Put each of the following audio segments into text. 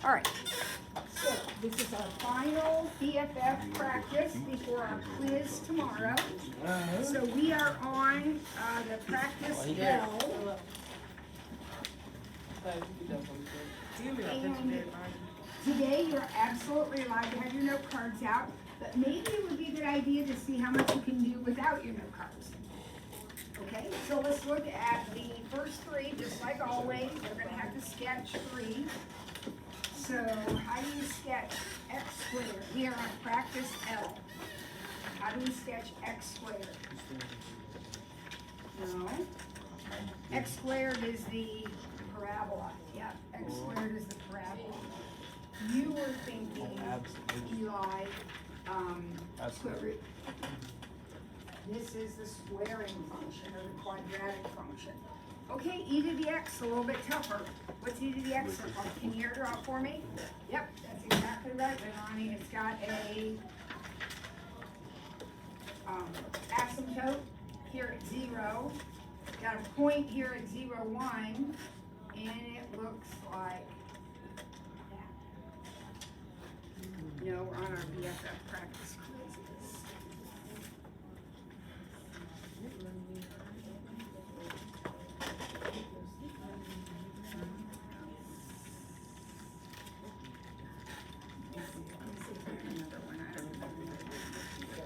All right, so this is our final BFF practice before our quiz tomorrow. So we are on the practice L. And today you're absolutely allowed to have your note cards out, but maybe it would be a good idea to see how much you can do without your note cards. Okay, so let's look at the first three, just like always. We're going to have to sketch three. So how do you sketch x squared? We are on practice L. How do we sketch x squared? No. X squared is the parabola. Yep, x squared is the parabola. You were thinking, Eli, square root. This is the squaring function or the quadratic function. Okay, e to the x, a little bit tougher. What's e to the x look like? Can you airdrop for me? Yep, that's exactly right, Ronnie. It's got a asymptote here at 0. Got a point here at 0, 1, and it looks like that. No, we're on our BFF practice quizzes.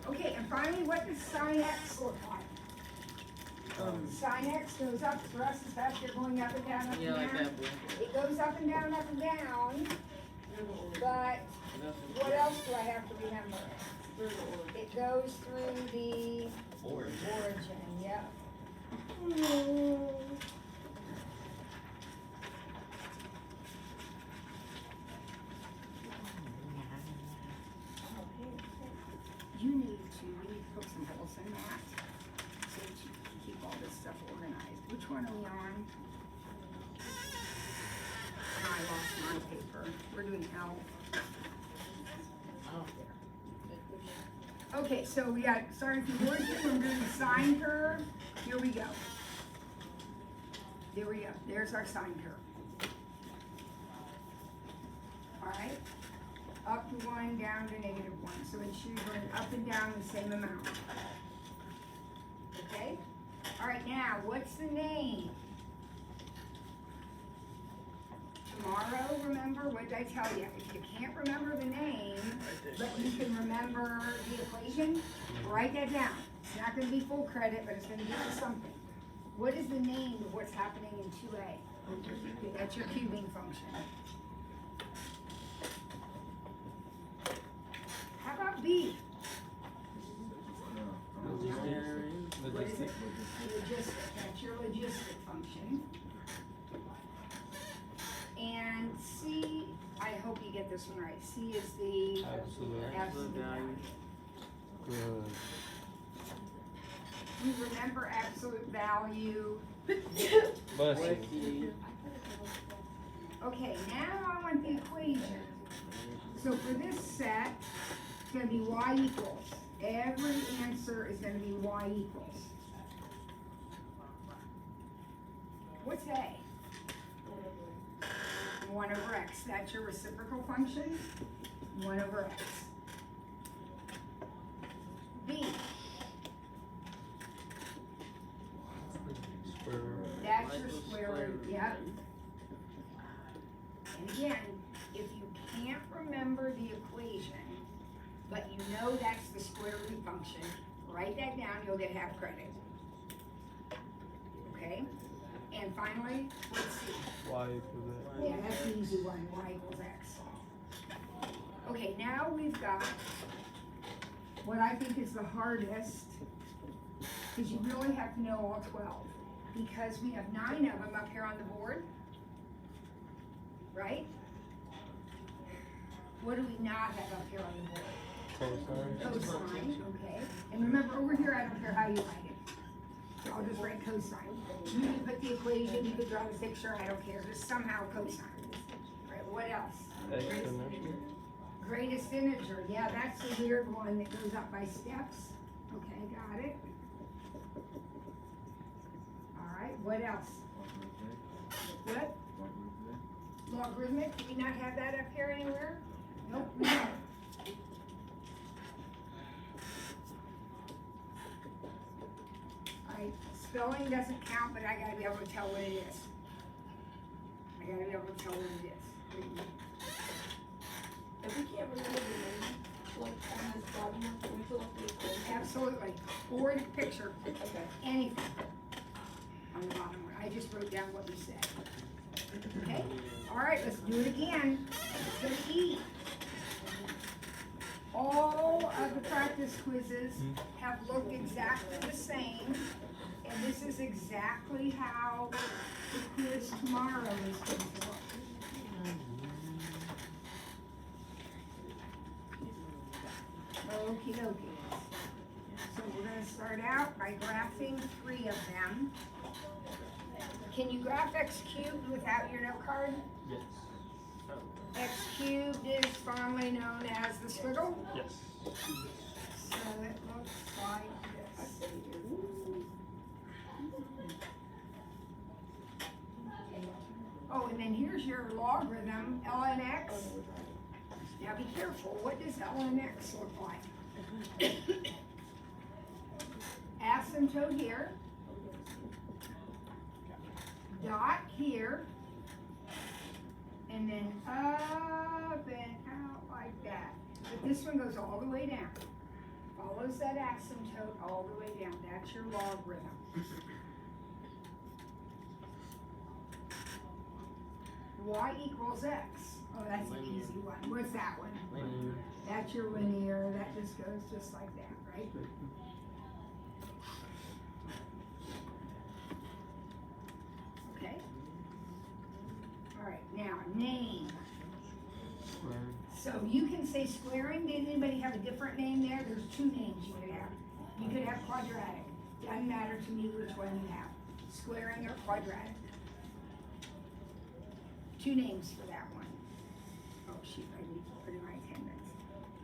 Okay, and finally, what does sine x look like? Sine x goes up, for us is that you're going up and down, up and down. Like that, It goes up and down, but what else do I have to remember? It goes through the origin, yep. We need to poke some holes in that so that you can keep all this stuff organized. Which one are we on? Oh, I lost my paper. We're doing L. Okay, so we got starting from the origin. We're doing the sine curve. Here we go. There we go. There's our sine curve. All right. Up to 1, down to -1. So it should go up and down the same amount. Okay? All right, now, what's the name? Tomorrow, remember, what did I tell you? If you can't remember the name, but you can remember the equation, write that down. It's not going to be full credit, but it's going to give you something. What is the name of what's happening in 2A? That's your cubing function. How about B? What is it? Logistic. That's your logistic function. And C, I hope you get this one right. C is the absolute value. Good. We remember absolute value. Okay, now I want the equation. So for this set, it's going to be y equals. Every answer is going to be y equals. What's A? 1 over x. That's your reciprocal function. 1 over x. B. That's your square root. Yep. And again, if you can't remember the equation, but you know that's the square root function, write that down, you'll get half credit. Okay? And finally, let's see. Y equals that. Yeah, that's the easy one, y equals x. Okay, now we've got what I think is the hardest, because you really have to know all 12, because we have 9 of them up here on the board, right? What do we not have up here on the board? Cosine, okay. And remember, over here, I don't care how you write it. So I'll just write cosine. You can put the equation, you could draw the picture, I don't care. Just somehow cosine. Right, what else? Exponential. Greatest integer. Yeah, that's the weird one that goes up by steps. Okay, got it. All right, what else? What? logarithmic, do we not have that up here anywhere? Nope, we don't. Alright, spelling doesn't count, but I gotta be able to tell what it is. I gotta be able to tell what it is. If we can't remember the name, like on this bottom one, can we fill up the equation? Absolutely, or the picture, Okay. anything on the bottom one. I just wrote down what you said. Okay, alright, let's do it again. Let's go to E. All of the practice quizzes have looked exactly the same, and this is exactly how the quiz tomorrow is going to look. Okie dokie. So we're gonna start out by graphing 3 of them. Can you graph x cubed without your note card? Yes. X cubed is fondly known as the squiggle. Yes. So it looks like this. Oh, and then here's your logarithm, ln x. Now be careful, what does ln x look like? Asymptote here. Dot here. And then up and out like that. But this one goes all the way down. Follows that asymptote all the way down. That's your logarithm. Y equals x. Oh, that's an easy one. What's that one? Linear. That's your linear. That just goes just like that, right? Okay. All right, now name. Square. So you can say squaring. Did anybody have a different name there? There's 2 names you could have. You could have quadratic. Doesn't matter to me which one you have. Squaring or quadratic. 2 names for that one. Oh shoot, I need to put in my attendance.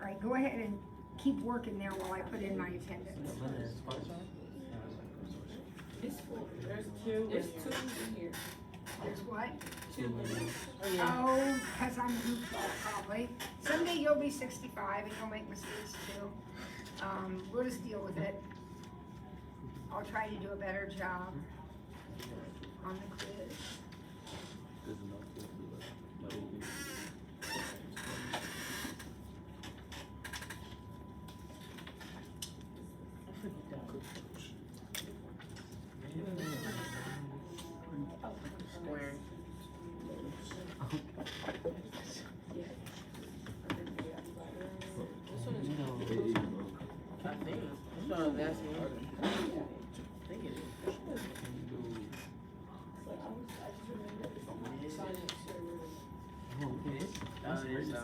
All right, go ahead and keep working there while I put in my attendance. Linear. It's 4. There's 2 in here. There's what? 2 in here. Oh, because I'm goofball probably. Someday you'll be 65 and you'll make mistakes too. We'll just deal with it. I'll try to do a better job on the quiz. Square. I think. That's what I was asking. I think it is. Oh, it is.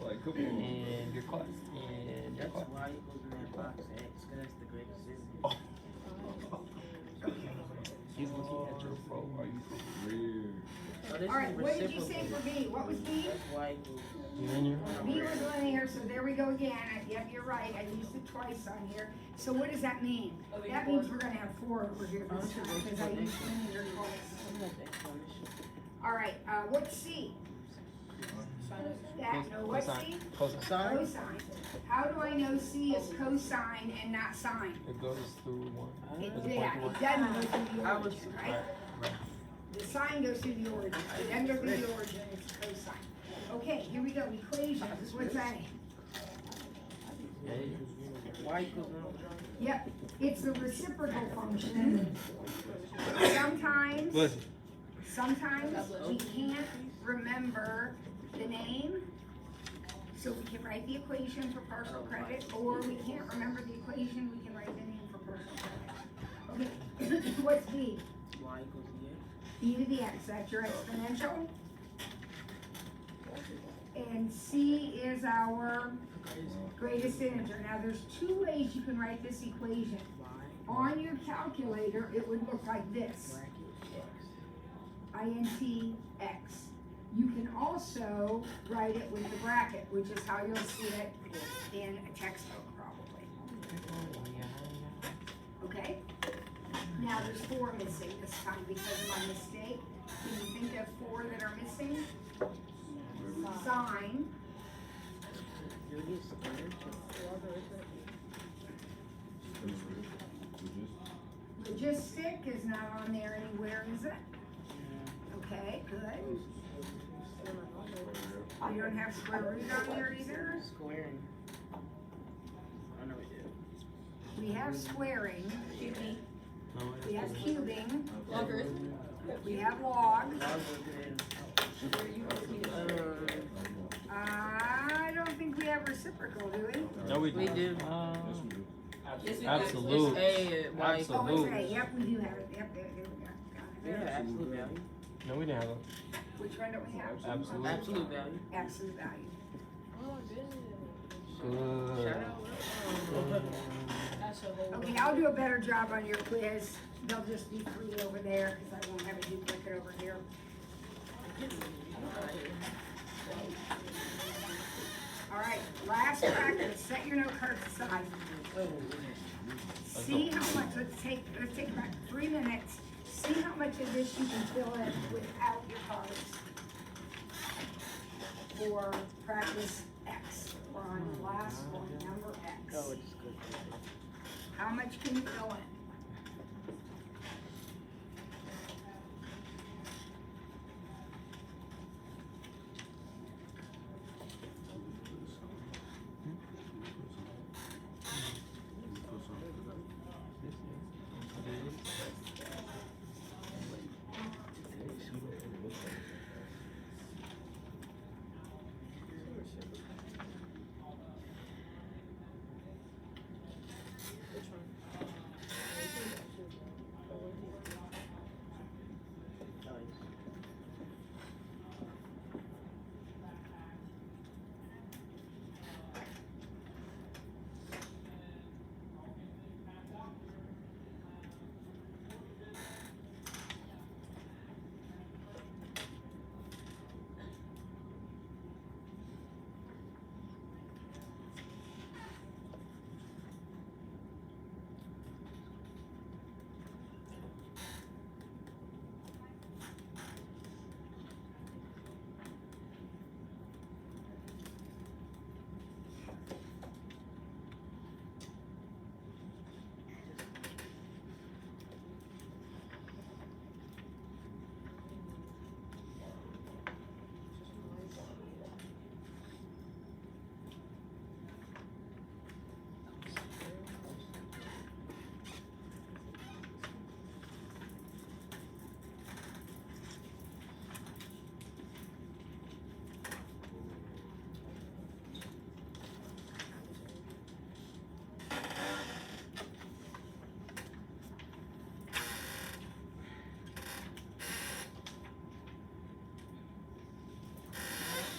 Like, come on. And your class. And your That's class. why equals in that box X, because that's the greatest isn't Oh. He's looking at your phone. Are you weird? Oh, this All right, is what did you say reciprocal. for B? What was B? That's y equals. Linear. B was linear, so there we go again. Yep, you're right. I used it twice on here. So what does that mean? That means we're gonna have 4 over here Oh, this it's a time because I ratio used function. linear twice. Something like that explanation. All right, what's C? That, no, what's C? Cosine. Sine? Cosine. How do I know C is cosine and not sine? It goes through 1. It, As a yeah, point it to doesn't go through the I was- origin, Right. right? Right. The sine goes through the origin. It doesn't go through the origin, it's cosine. Okay, here we go, equations. What's that? Y equals 1. Yep, it's the reciprocal function. Sometimes we can't remember the name, so we can write the equation for partial credit, or we can't remember the equation, we can write the name for partial credit. Okay, what's B? Y equals B to the x, that's your exponential. And C is our greatest integer. Now there's 2 ways you can write this equation. On your calculator, it would look like this. INT x. You can also write it with the bracket, which is how you'll see it in a textbook probably. Okay? Now there's 4 missing this time because of my mistake. Can you think of 4 that are missing? Sign. Logistic is not on there anywhere, is it? Okay, good. We don't have square root on there either. Squaring. I know we do. We have squaring. Cubing. We have cubing. Logarithm. We have log. I don't think we have reciprocal, do we? No, we We do. Yes, we do. Absolute. It's Oh, Absolute. it's A. Yep, we do have it. Yep, there we go. Yeah, Got it. absolute value. No, we didn't have it. Which one do we have? Absolute. Absolute value. Absolute value. Good. Shout out. That's a whole. Okay, I'll do a better job on your quiz. They'll just be 3 over there because I won't have a duplicate over here. All right, last practice. Set your note cards aside. See how much, let's take about 3 minutes. See how much of this you can fill in without your cards. For practice X. We're on the last one, number X. Oh, it's good. How much can you fill in?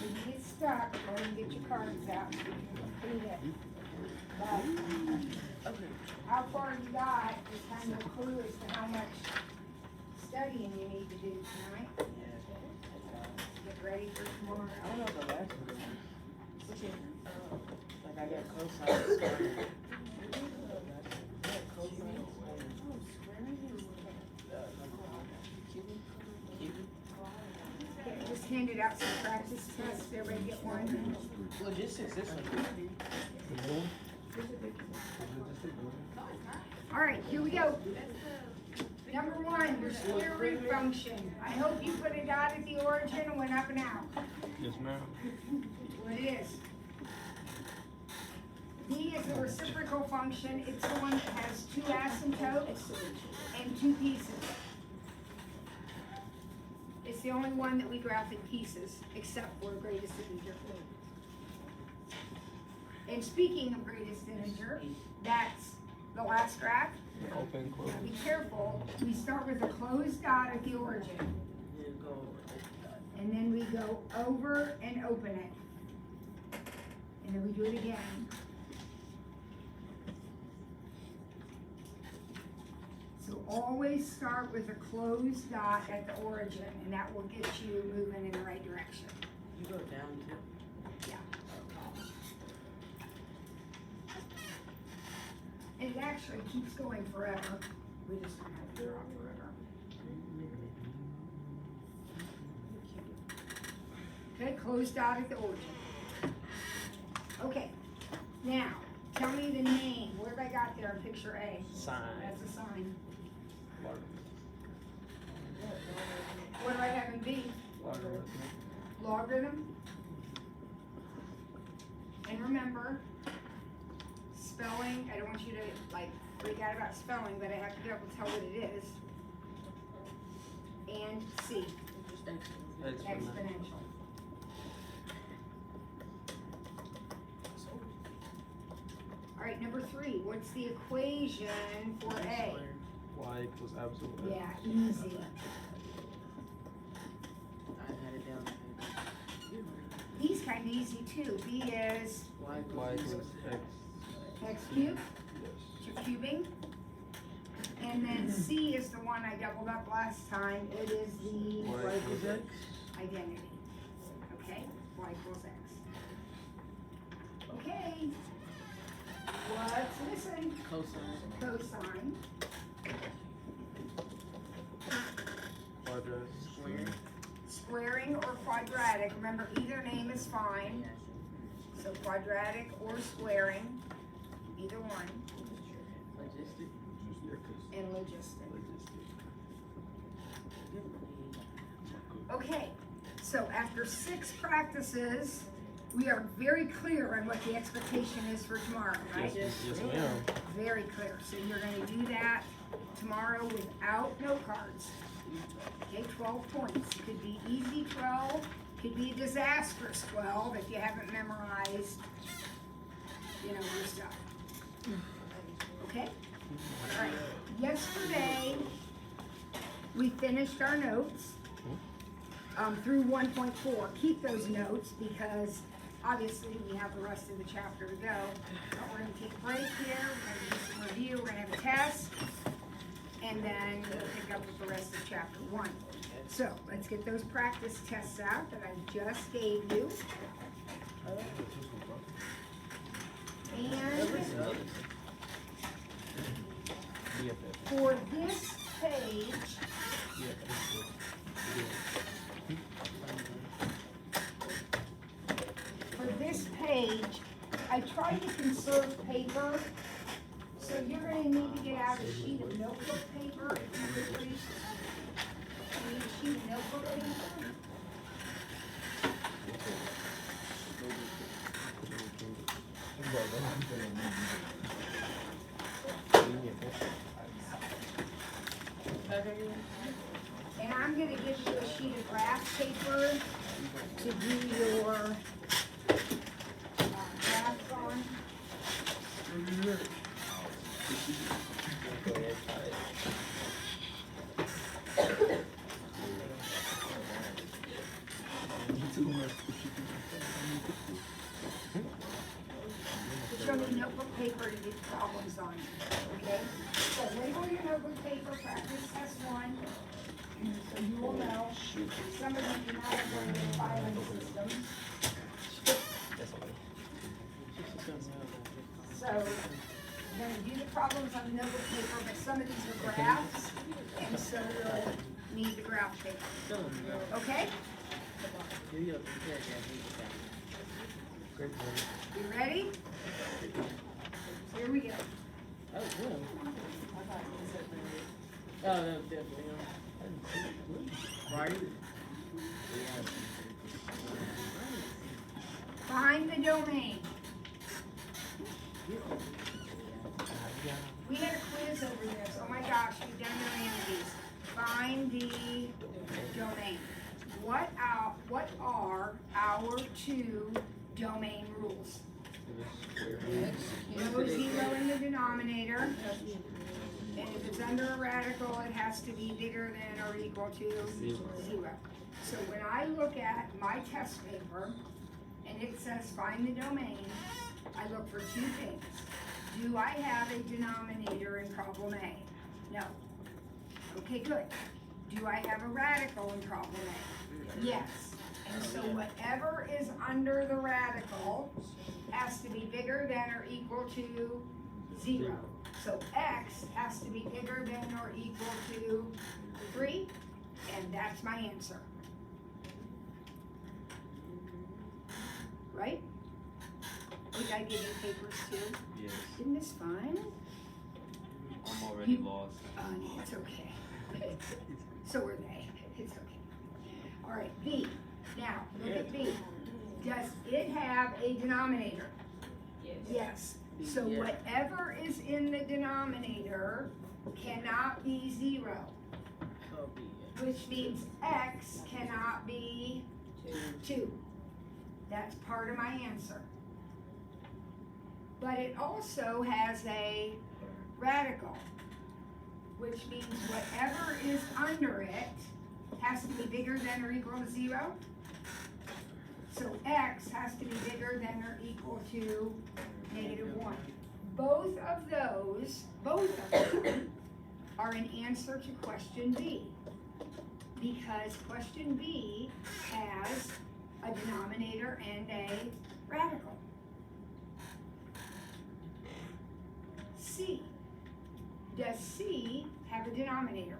If you get stuck, go ahead and get your cards out. So you can complete it. But how far you got is kind of a clue as to how much studying you need to do tonight. Get ready for tomorrow. I don't know the last one. Like I got cosine. Just handed out some practice tests. Everybody get one. Logistics, this one. All right, here we go. Number 1, your square root function. I hope you put a dot at the origin and went up and out. Yes, ma'am. What it is. D is the reciprocal function. It's the one that has 2 asymptotes and 2 pieces. It's the only one that we graph in pieces, except for greatest integer. And speaking of greatest integer, that's the last graph. Open, close. Now be careful. We start with a closed dot at the origin, and then we go over and open it. And then we do it again. So always start with a closed dot at the origin, and that will get you moving in the right direction. You go down too. Yeah. And it actually keeps going forever. We just don't have to draw forever. Okay, closed dot at the origin. Okay, now, tell me the name. What have I got there in picture A? Sign. That's a sign. Logarithm. What do I have in B? Logarithm. Logarithm. And remember, spelling, I don't want you to like freak out about spelling, but I have to be able to tell what it is. And C, exponential. All right, number 3, what's the equation for A? Y equals absolute. Yeah, easy. I had it down. B's kind of easy too. B is Y equals X. x cubed, Yes. you're cubing. And then C is the one I doubled up last time. It is the Y equals X. identity. Okay, y equals x. Okay, what's missing? Cosine. Cosine. Quadratic. Square. Squaring or quadratic. Remember, either name is fine. So quadratic or squaring, either one. Logistic. And logistic. Okay, so after 6 practices, we are very clear on what the expectation is for tomorrow, right? Yes, ma'am. Very clear. So you're gonna do that tomorrow without note cards. Okay, 12 points. Could be easy 12, could be a disastrous 12 if you haven't memorized, your stuff. Okay? All right. Yesterday, we finished our notes through 1.4. Keep those notes because obviously we have the rest of the chapter to go. But we're going to take a break here. We're going to do some review. We're going to have a test. And then we'll pick up with the rest of chapter 1. So let's get those practice tests out that I just gave you. And BFF. for this page, I tried to conserve paper, so you're gonna need to get out a sheet of notebook paper, if you would please. You need a sheet of notebook paper. And I'm gonna give you a sheet of graph paper to do your graphs on. But you'll need notebook paper to do problems on, okay? So label your notebook paper, practice test 1, so you will know. Some of you do not have one of your filing systems. So, we're gonna do the problems on the notebook paper, but some of these are graphs, and so you'll need the graph paper, okay? You ready? Here we go. Oh, no, definitely. Right? Find the domain. We had a quiz over this. Oh my gosh, we've done a million of these. Find the domain. What are our 2 domain rules? No 0 in the denominator. And if it's under a radical, it has to be bigger than or equal to 0. So when I look at my test paper and it says find the domain, I look for 2 things. Do I have a denominator in problem A? No. Okay, good. Do I have a radical in problem A? Yes. And so whatever is under the radical has to be bigger than or equal to 0. So x has to be bigger than or equal to 3, and that's my answer. Right? Did I give you papers too? Yes. Isn't this fun? I'm already lost. It's okay. So are they. It's okay. All right, B. Now, look at B. Does it have a denominator? Yes. So Yeah. whatever is in the denominator cannot be 0, Copy. which means x cannot be 2. That's part of my answer. But it also has a radical, which means whatever is under it has to be bigger than or equal to 0. So x has to be bigger than or equal to -1. Both of them are an answer to question B, because question B has a denominator and a radical. C. Does C have a denominator?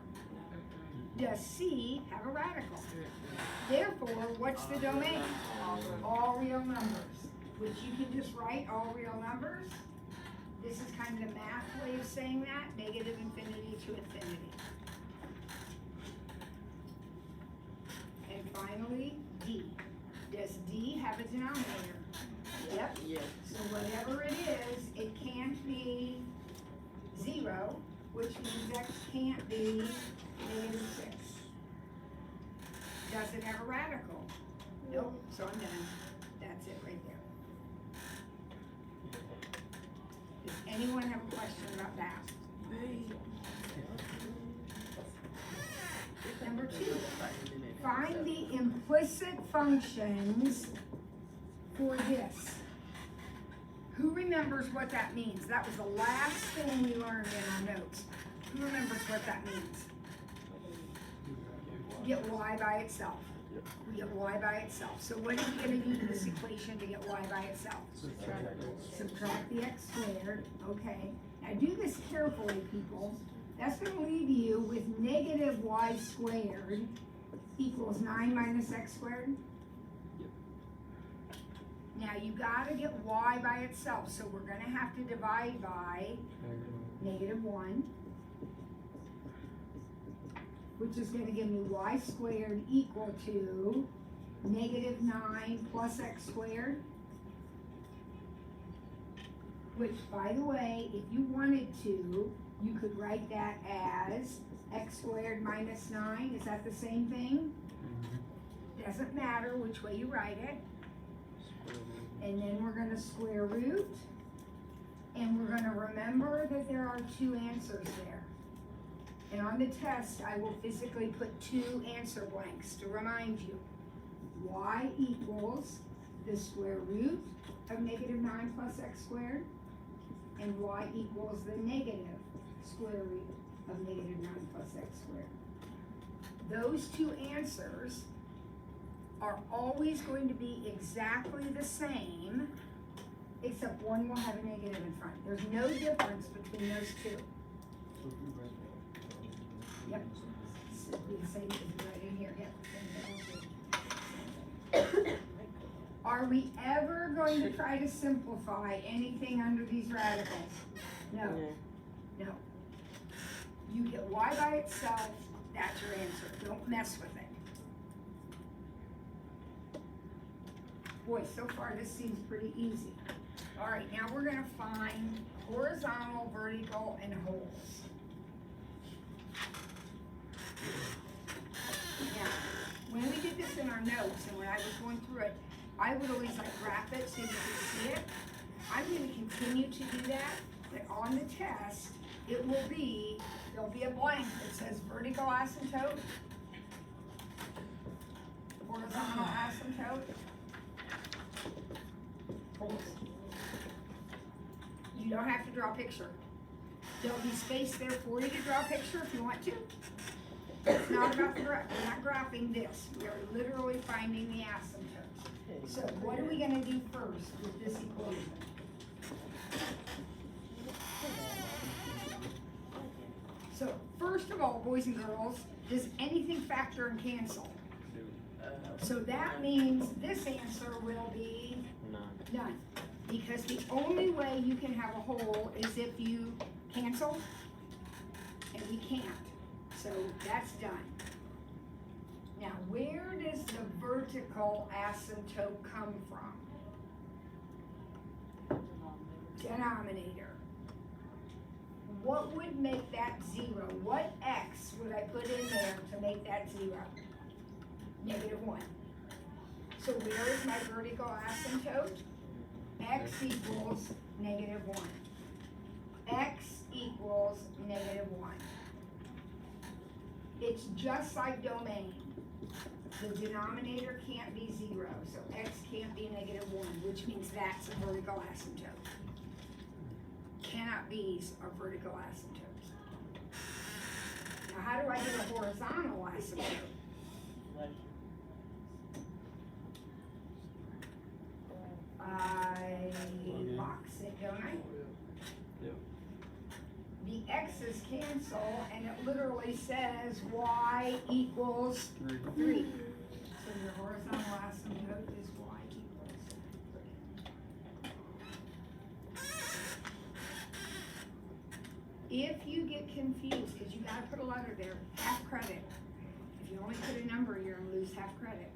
Does C have a radical? Therefore, what's the domain? All real numbers, which you can just write all real numbers. This is kind of the math way of saying that, negative infinity to infinity. And finally, D. Does D have a denominator? Yep. Yes. So whatever it is, it can't be 0, which means x can't be -6. Does it have a radical? Nope, so I'm done. That's it right there. Does anyone have a question about that? Number 2, find the implicit functions for this. Who remembers what that means? That was the last thing we learned in our notes. Who remembers what that means? Get y by itself. We get y by itself. So what are we going to do to this equation to get y by itself? Subtract the x squared. Okay. Now do this carefully, people. That's going to leave you with negative y squared equals 9 minus x squared. Now you got to get y by itself, so we're going to have to divide by -1, which is going to give me y squared equal to -9 plus x squared, which, by the way, if you wanted to, you could write that as x squared minus 9. Is that the same thing? Doesn't matter which way you write it. And then we're going to square root, and we're going to remember that there are 2 answers there. And on the test, I will physically put 2 answer blanks to remind you. Y equals the square root of -9 plus x squared, and y equals the negative square root of -9 plus x squared. Those 2 answers are always going to be exactly the same, except one will have a negative in front. There's no difference between those 2. Yep. So be the same as right in here. Yep. Are we ever going to try to simplify anything under these radicals? No. No. You get y by itself, that's your answer. Don't mess with it. Boy, so far this seems pretty easy. All right, now we're gonna find horizontal, vertical, and holes. Now, when we did this in our notes and when I was going through it, I would always like graph it so you can see it. I'm gonna continue to do that, but on the test, it will be, there'll be a blank that says vertical asymptote, horizontal asymptote, holes. You don't have to draw a picture. There'll be space there for you to draw a picture if you want to. It's not about the graph, we're not graphing this, we are literally finding the asymptotes. So what are we gonna do first with this equation? So first of all, boys and girls, does anything factor and cancel? So that means this answer will be None. none. Because the only way you can have a whole is if you cancel, and we can't. So that's done. Now, where does the vertical asymptote come from? Denominator. What would make that 0? What x would I put in there to make that 0? -1. So where is my vertical asymptote? X equals -1. X equals -1. It's just like domain. The denominator can't be 0, so x can't be -1, which means that's a vertical asymptote. Cannot be's are vertical asymptotes. Now, how do I get a horizontal asymptote? I box it, don't I? Yep. The x's cancel, and it literally says y equals 3. So your horizontal asymptote is y equals 3. If you get confused, because you gotta put a letter there, half credit. If you only put a number, you're gonna lose half credit.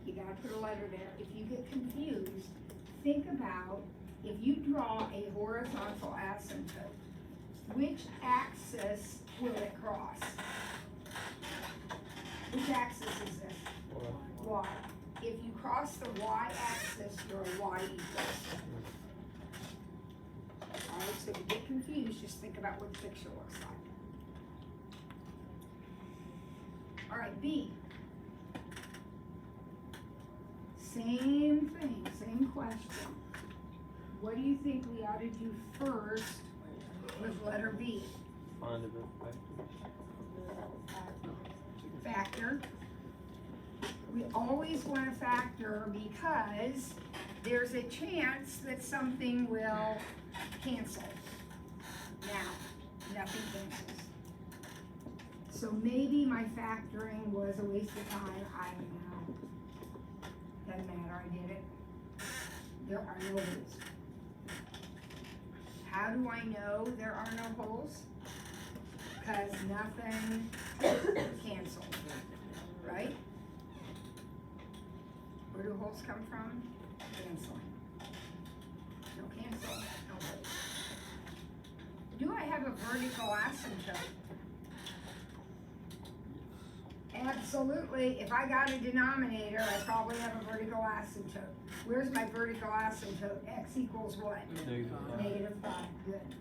You gotta put a letter there. If you get confused, think about if you draw a horizontal asymptote, which axis will it cross? Which axis is this? Y. If you cross the y-axis, you're a y equals. Alright, so if you get confused, just think about what the picture looks like. Alright, B. Same thing, same question. What do you think we ought to do first with letter B? Find a bit Factor. We always want to factor because there's a chance that something will cancel. Now, nothing cancels. So maybe my factoring was a waste of time, I don't know. Doesn't matter, I did it. There are no holes. How do I know there are no holes? Because nothing canceled, right? Where do holes come from? Canceling. No cancel, no holes. Do I have a vertical asymptote? Absolutely. If I got a denominator, I probably have a vertical asymptote. Where's my vertical asymptote? X equals what? -5. Good.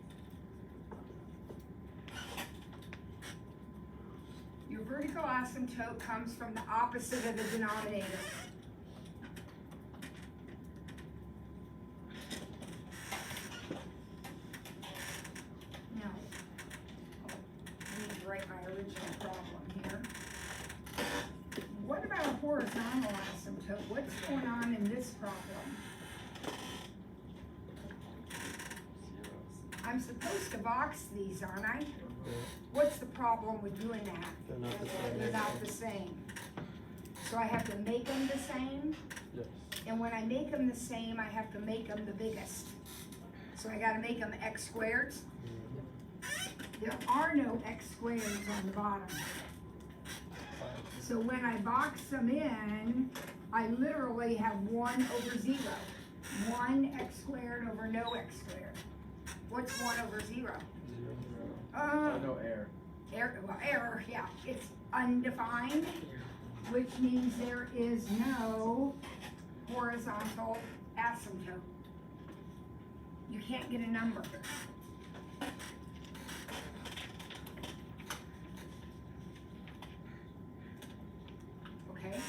Your vertical asymptote comes from the opposite of the denominator. Now, I need to write my original problem here. What about a horizontal asymptote? What's going on in this problem? I'm supposed to box these, aren't I? What's the problem with doing that? They're not the same. They're not the same. So I have to make them the same, Yes. and when I make them the same, I have to make them the biggest. So I gotta make them x squareds. There are no x squareds on the bottom. So when I box them in, I literally have 1 over 0. 1 x squared over no x squared. What's 1 over 0? No error. Error, yeah. It's undefined, which means there is no horizontal asymptote. You can't get a number. Okay?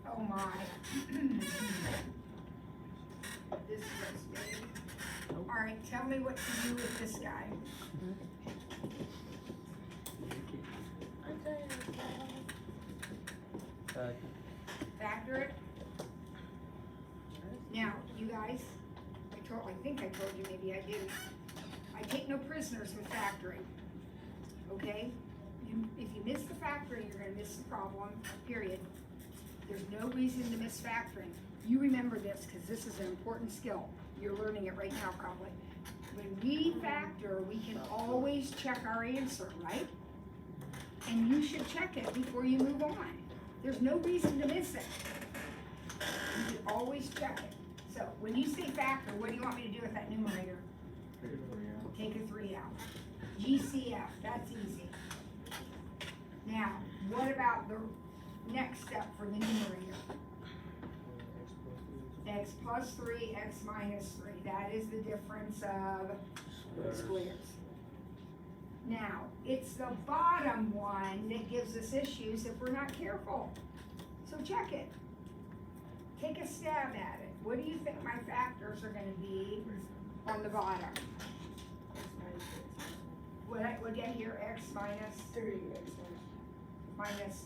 Oh my. This was big. tell me what to do with this guy. Factor it. Now, you guys, I think I told you, maybe I didn't. I take no prisoners with factoring. Okay? If you miss the factoring, you're gonna miss the problem, period. There's no reason to miss factoring. You remember this, because this is an important skill. You're learning it right now, probably. When we factor, we can always check our answer, right? And you should check it before you move on. There's no reason to miss it. You should always check it. So, when you say factor, what do you want me to do with that numerator? Take a 3 out. GCF, that's easy. Now, what about the next step for the numerator? X plus 3, x minus 3. That is the difference of squares. Now, it's the bottom one that gives us issues if we're not careful. So check it. Take a stab at it. What do you think my factors are gonna be on the bottom? What did I hear? X minus 3, x minus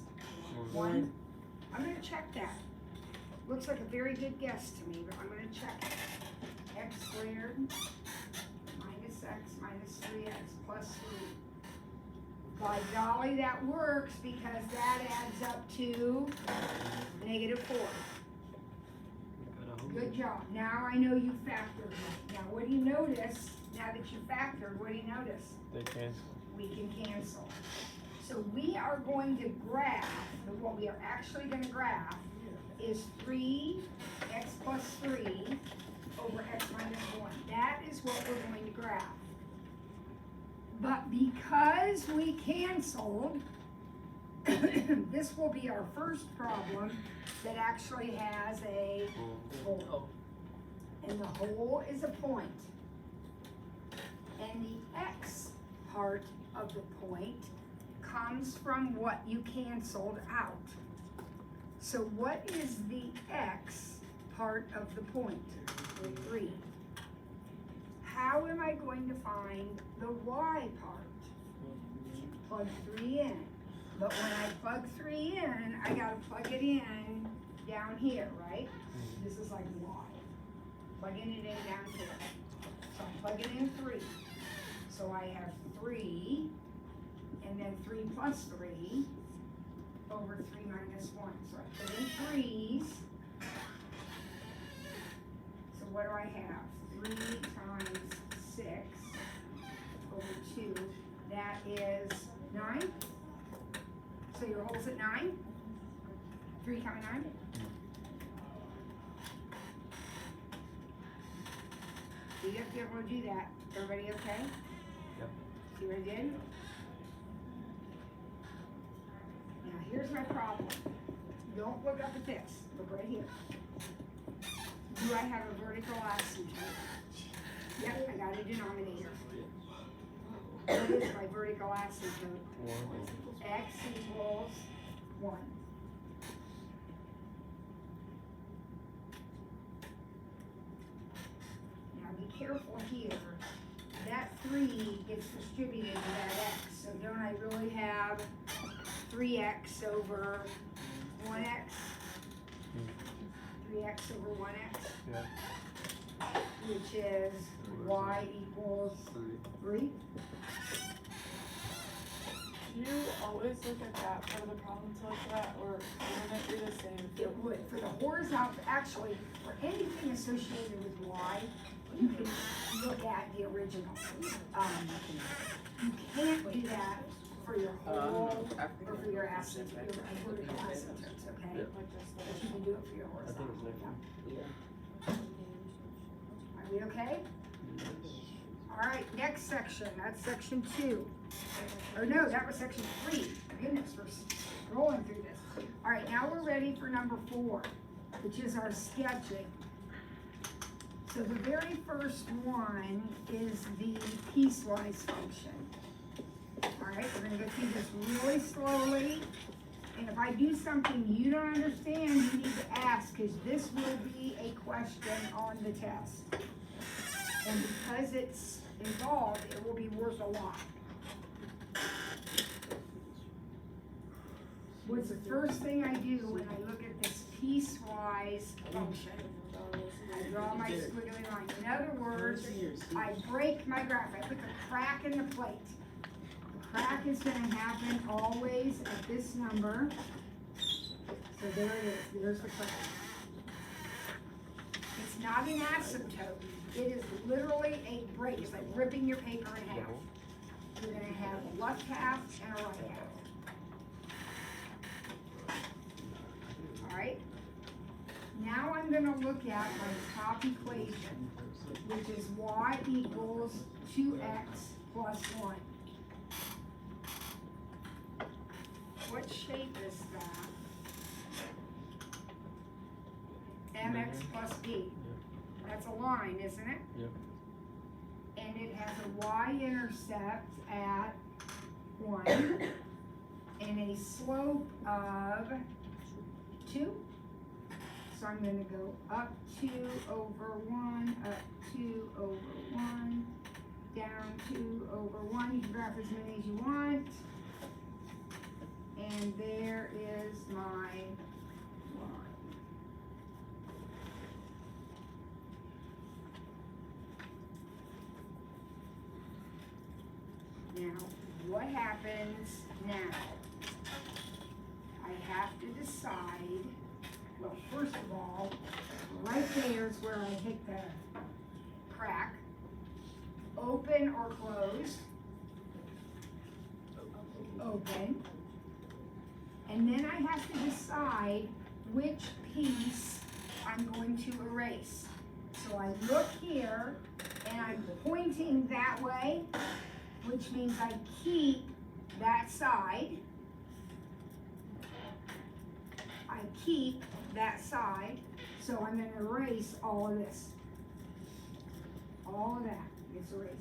1. I'm gonna check that. Looks like a very good guess to me, but I'm gonna check it. X squared minus x minus 3x plus 3. By golly, that works because that adds up to -4. Good job. Now I know you factored it. Now what do you notice? Now that you factored, what do you notice? They cancel. We can cancel. So we are going to graph, what we are actually gonna graph is 3x plus 3 over x minus 1. That is what we're going to graph. But because we canceled, this will be our first problem that actually has a hole. And the hole is a point. And the x part of the point comes from what you canceled out. So what is the x part of the point? 3. How am I going to find the y part? Plug 3 in. But when I plug 3 in, I gotta plug it in down here, right? This is like y. Plugging it in down here. So I'm plugging in 3. So I have 3, and then 3 plus 3 over 3 minus 1. So I put in 3's. So what do I have? 3 times 6 over 2. That is 9. So your hole's at 9? 3 comma 9? You have to be able to do that. Everybody okay? Yep. See what I did? Now here's my problem. Don't look up at this. Look right here. Do I have a vertical asymptote? Yep, I got a denominator. What is my vertical asymptote? X equals 1. Now be careful here. That 3 gets distributed to that x. So don't I really have 3x over 1x? 3x over 1x? Yeah. Which is y equals 3. Do you always look at that for the problem to look at that, or wouldn't it be the same? It would, for the horizontal, actually, for anything associated with y, you can look at the original. You can't do that for your whole, or for your asymptote, your vertical asymptotes, okay? But you can do it for your horizontal. Are we okay? All right, next section, that's section 2. Or no, that was section 3. Goodness, we're rolling through this. All right, now we're ready for number 4, which is our sketching. So the very first one is the piecewise function. All right, we're gonna go through this really slowly. And if I do something you don't understand, you need to ask, because this will be a question on the test. And because it's involved, it will be worth a lot. What's the first thing I do when I look at this piecewise function? I draw my squiggly line. In other words, I break my graph. I put the crack in the plate. The crack is gonna happen always at this number. So there it is, there's the crack. It's not an asymptote. It is literally a break. It's like ripping your paper in half. You're gonna have a left half and a right half. Alright? Now I'm gonna look at my top equation, which is y equals 2x plus 1. What shape is that? mx plus b. That's a line, isn't it? Yep. And it has a y-intercept at 1 and a slope of 2. So I'm gonna go up 2 over 1, up 2 over 1, down 2 over 1. You can graph as many as you want. And there is my line. Now, what happens now? I have to decide, well, first of all, right there is where I hit the crack. Open or closed? Open. And then I have to decide which piece I'm going to erase. So I look here and I'm pointing that way, which means I keep that side. I keep that side, so I'm going to erase all of this. All of that gets erased.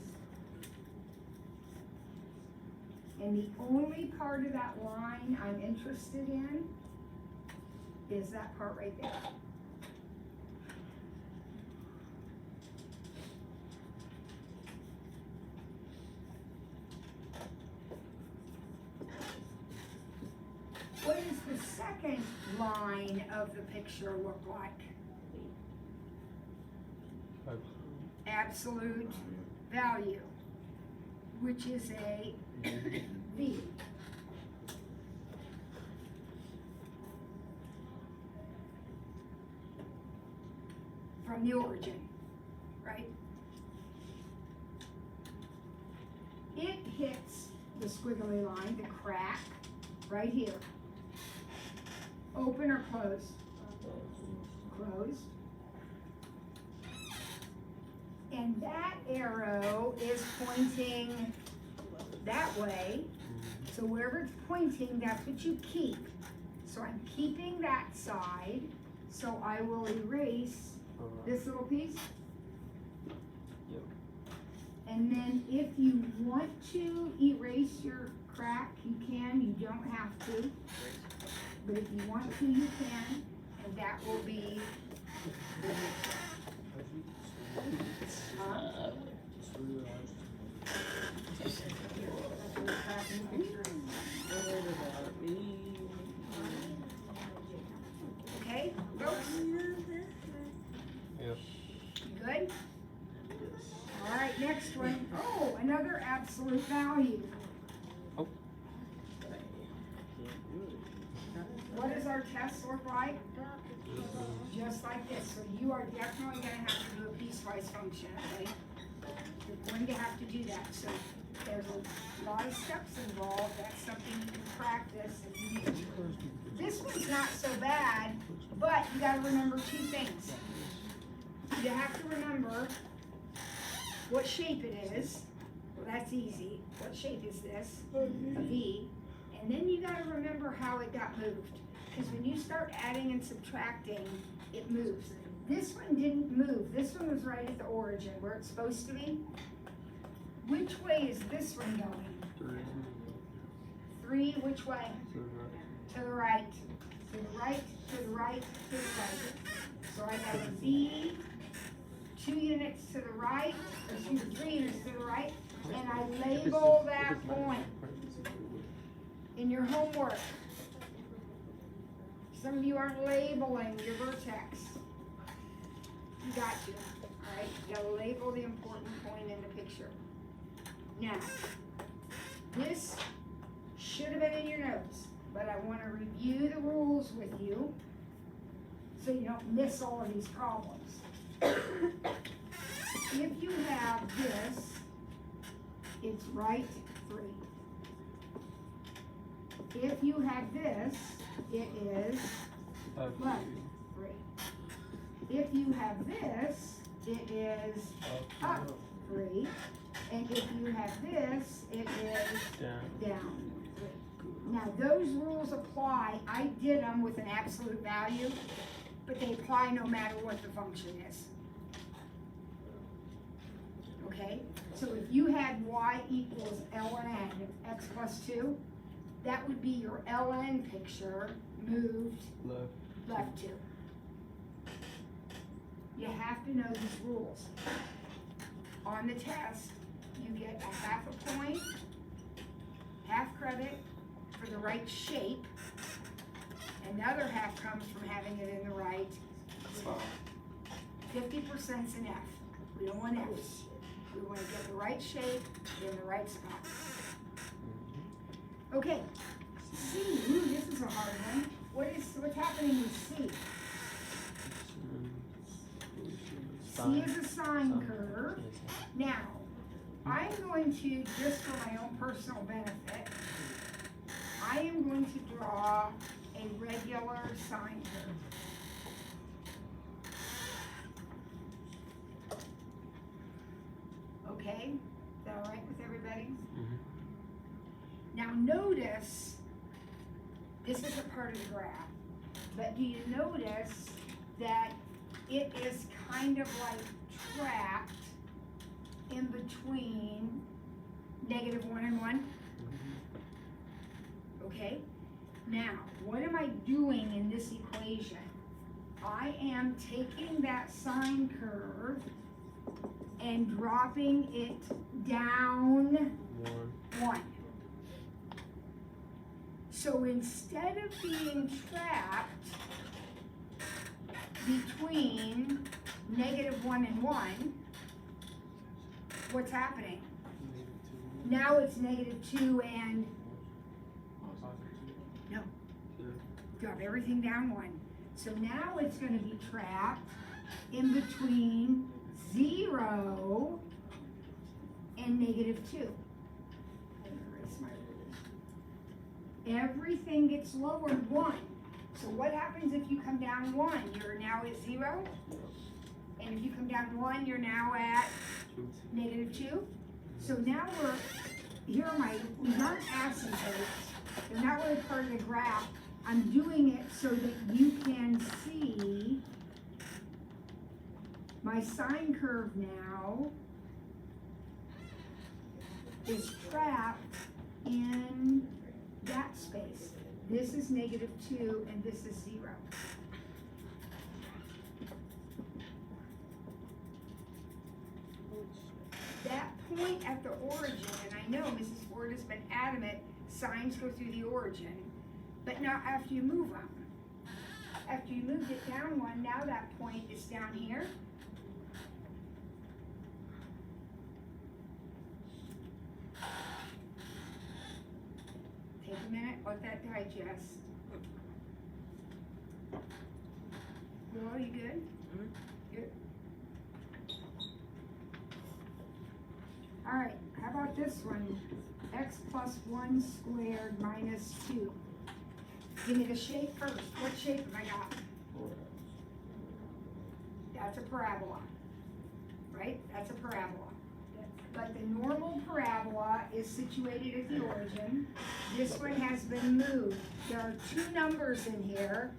And the only part of that line I'm interested in is that part right there. What does the second line of the picture look like? Absolute value, which is a V. From the origin, right? It hits the squiggly line, the crack, right here. Open or closed? Closed. And that arrow is pointing that way. So wherever it's pointing, that's what you keep. So I'm keeping that side. So I will erase this little piece. Yep. And then if you want to erase your crack, you can. You don't have to. But if you want to, you can. And that will be okay, folks? Yep. Good? All right, next one. Oh, another absolute value. Oh. What does our test look like? Just like this. So you are definitely going to have to do a piecewise function, okay? You're going to have to do that. So there's a lot of steps involved. That's something you can practice if you need to. This one's not so bad, but you got to remember two things. You have to remember what shape it is. Well, that's easy. What shape is this? A V. And then you got to remember how it got moved. Because when you start adding and subtracting, it moves. This one didn't move. This one was right at the origin where it's supposed to be. Which way is this one going? 3, which way? To the right. To the right, to the right, to the right. So I have a V, 2 units to the right, or excuse me, 3 units to the right, and I label that point in your homework. Some of you aren't labeling your vertex. You got to, alright? You gotta label the important point in the picture. Now, this should have been in your notes, but I want to review the rules with you so you don't miss all of these problems. If you have this, it's right 3. If you have this, it is left 3. If you have this, it is up 3. And if you have this, it is down 3. Now those rules apply. I did them with an absolute value, but they apply no matter what the function is. Okay? So if you had y equals ln x plus 2, that would be your ln picture moved left 2. You have to know these rules. On the test, you get a half a point, half credit for the right shape, and the other half comes from having it in the right spot. 50%'s an F. We don't want F's. We want to get the right shape in the right spot. Okay, C, ooh, this is a hard one. What's happening with C? C is a sine curve. Now, I'm going to, just for my own personal benefit, I am going to draw a regular sine curve. Okay, is that all right with everybody? Mhm. Now notice, this isn't part of the graph, but do you notice that it is kind of like trapped in between -1 and 1? Okay, now what am I doing in this equation? I am taking that sine curve and dropping it down 1. So instead of being trapped between -1 and 1, what's happening? Now it's -2 and, no, drop everything down 1. So now it's going to be trapped in between 0 and -2. Everything gets lowered 1. So what happens if you come down 1? You're now at 0. And if you come down 1, you're now at -2. So now here are these aren't asymptotes. They're not really part of the graph. I'm doing it so that you can see my sine curve now is trapped in that space. This is -2 and this is 0. That point at the origin, and I know Mrs. Ford has been adamant, sines go through the origin, but not after you move them. After you moved it down 1, now that point is down here. Take a minute, let that digest. Will, you good? Good. All right, how about this one? X plus 1 squared minus 2. Give me the shape first. What shape have I got? That's a parabola, right? That's a parabola. But the normal parabola is situated at the origin. This one has been moved. There are 2 numbers in here,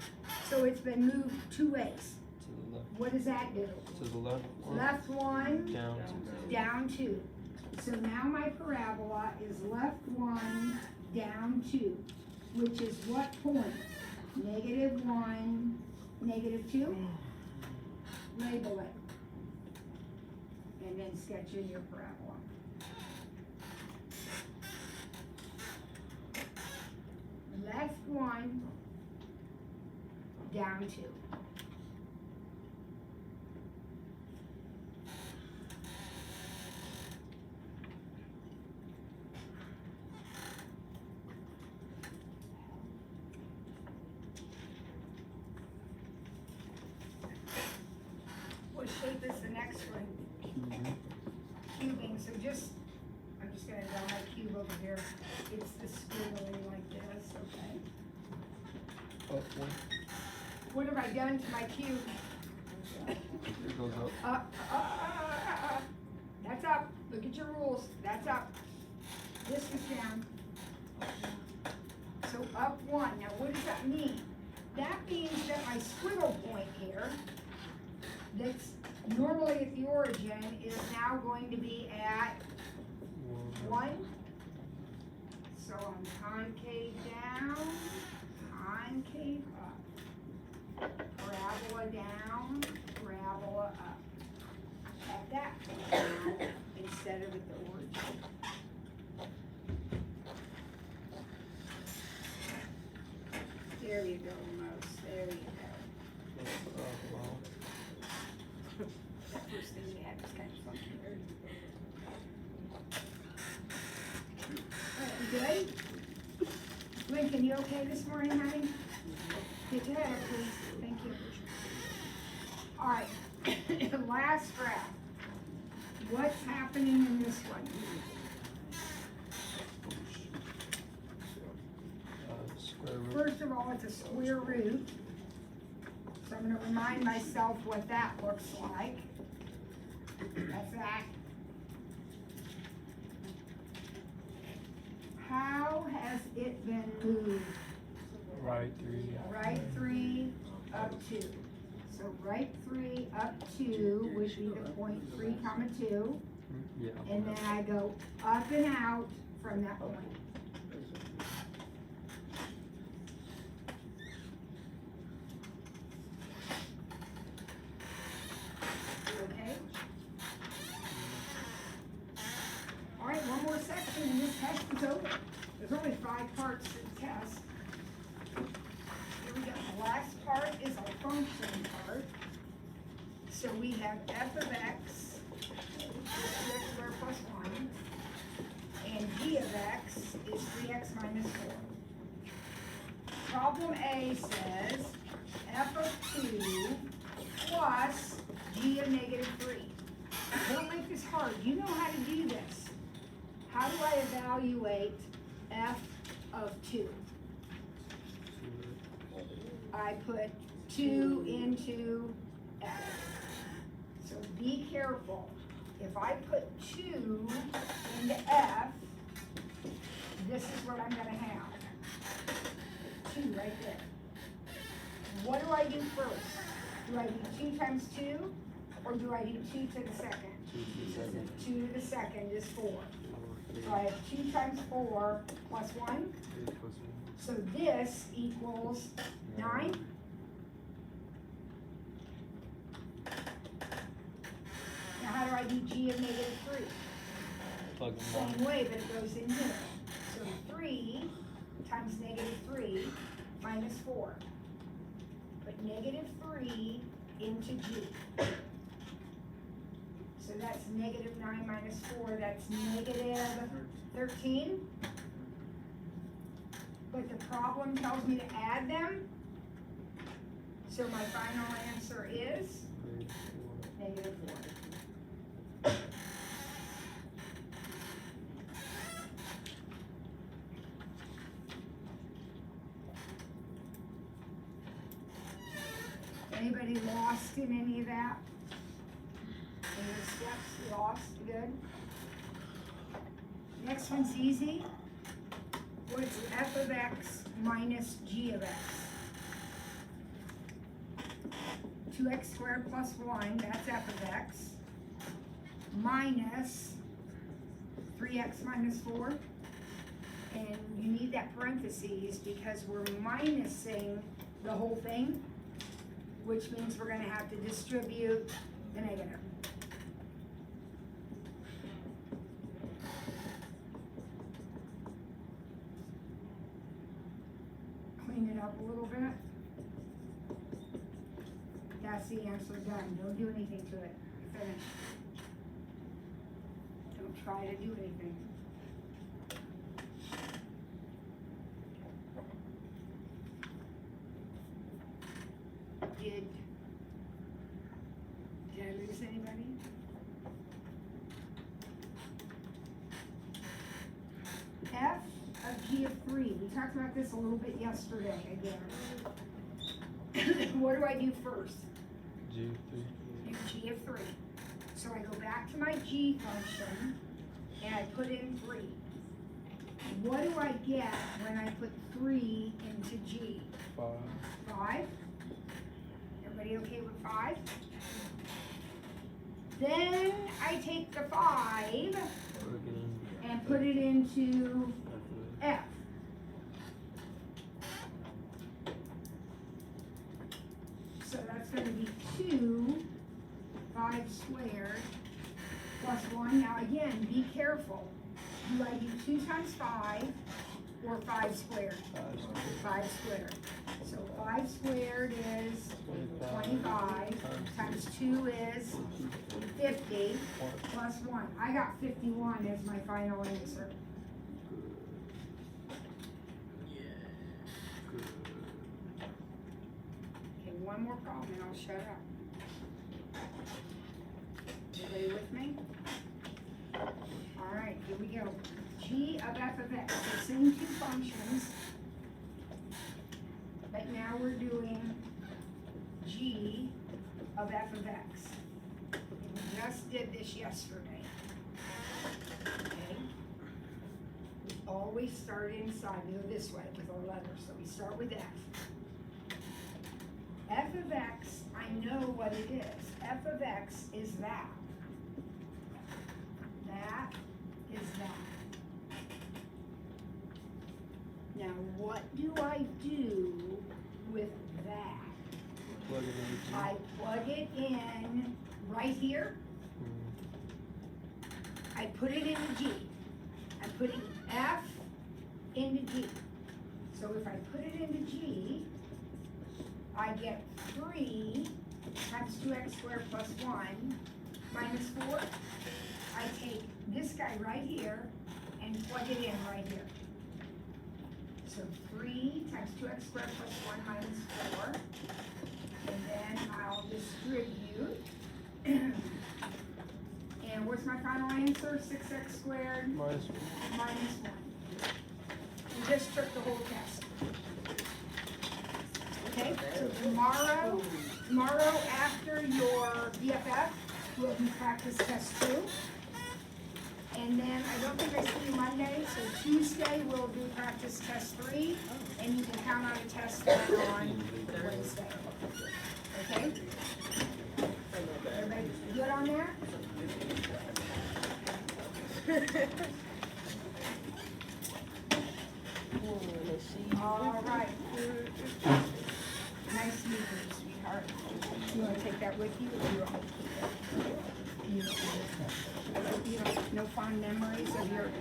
so it's been moved 2 ways. To the left. What does that do? To the left. Left 1, Down 2. down 2. So now my parabola is left 1, down 2, which is what point? -1, -2? Label it. and then sketch in your parabola. Left 1, down 2. What shape is the next one? Cubing, so I'm just gonna draw my cube over here. It's the squiggly like this, okay? Up one. What have I done to my cube? It goes up. Up. That's up. Look at your rules. That's up. This is down. So up 1. Now what does that mean? That means that my squiggle point here, that's normally at the origin, is now going to be at 1. So I'm concave down, concave up. Parabola down, parabola up. At that point now, instead of at the origin. There you go, Mose. There you go. Well, That first thing you had was kind of funky. Alright, you good? Lincoln, you okay this morning, honey? Get your head up, please. Thank you. Alright, last graph. What's happening in this one? square root. First of all, it's a square root. So I'm gonna remind myself what that looks like. That's that. How has it been moved? Right 3. Right 3 up 2. So right 3 up 2 would be the point 3 comma 2. Yeah. And then I go up and out from that point. Okay? All right, one more section and this test is over. There's only 5 parts to the test. Here we go. The last part is our function part. So we have f of x, 2x squared plus 1, and g of x is 3x minus 4. Problem A says f of 2 plus g of negative 3. Don't make this hard. You know how to do this. How do I evaluate f of 2? I put 2 into f. So be careful. If I put 2 into f, this is what I'm gonna have. 2 right there. What do I do first? Do I do 2 times 2? Or do I do 2 to the second? 2 to the second is 4. So I have 2 times 4 plus 1. So this equals 9. Now how do I do g of negative 3? Plug them Same way, but it goes in here. So 3 times negative 3 minus 4. Put negative 3 into g. So that's negative 9 minus 4, that's negative 13. But the problem tells me to add them. So my final answer is negative 4. Anybody lost in any of that? Any of the steps lost? Good. Next one's easy. What's f of x minus g of x? 2x squared plus 1, that's f of x, minus 3x minus 4. And you need that parentheses because we're minusing the whole thing, which means we're gonna have to distribute the negative. clean it up a little bit. That's the answer, done. Don't do anything to it. You're finished. Don't try to do anything. Did I lose anybody? F of G of 3. We talked about this a little bit yesterday again. What do I do first? G3. Do G of 3. So I go back to my G function and I put in 3. What do I get when I put 3 into G? 5. 5? Everybody okay with 5? Then I take the 5 and put it into F. So that's going to be 2, 5 squared, plus 1. Now again, be careful. Do I do 2 times 5 or 5 squared? 5 squared. So 5 squared is 25, times 2 is 50, plus 1. I got 51 as my final answer. Okay, one more problem and I'll shut up. Everybody with me? Alright, here we go. G of f of x. The same two functions, but now we're doing G of f of x. We just did this yesterday. Okay? We always start inside. We go this way with our letters. So we start with f. F of x, I know what it is. F of x is that. That is that. Now, what do I do with that? Plug it in G. I plug it in right here. I put it into G. I'm putting F into G. So if I put it into G, I get 3 times 2x squared plus 1 minus 4. I take this guy right here and plug it in right here. So 3 times 2x squared plus 1 minus 4. And then I'll distribute. And what's my final answer? 6x squared Minus minus 1. We just took the whole test. Okay, so tomorrow after your BFF, we'll do practice test 2. And then I don't think I see you Monday, so Tuesday we'll do practice test 3, and you can count on a test on Wednesday. Okay? Everybody good on that? All right. Nice meeting you, sweetheart. You want to take that with you, or you want me to keep it? You don't, no fond memories of your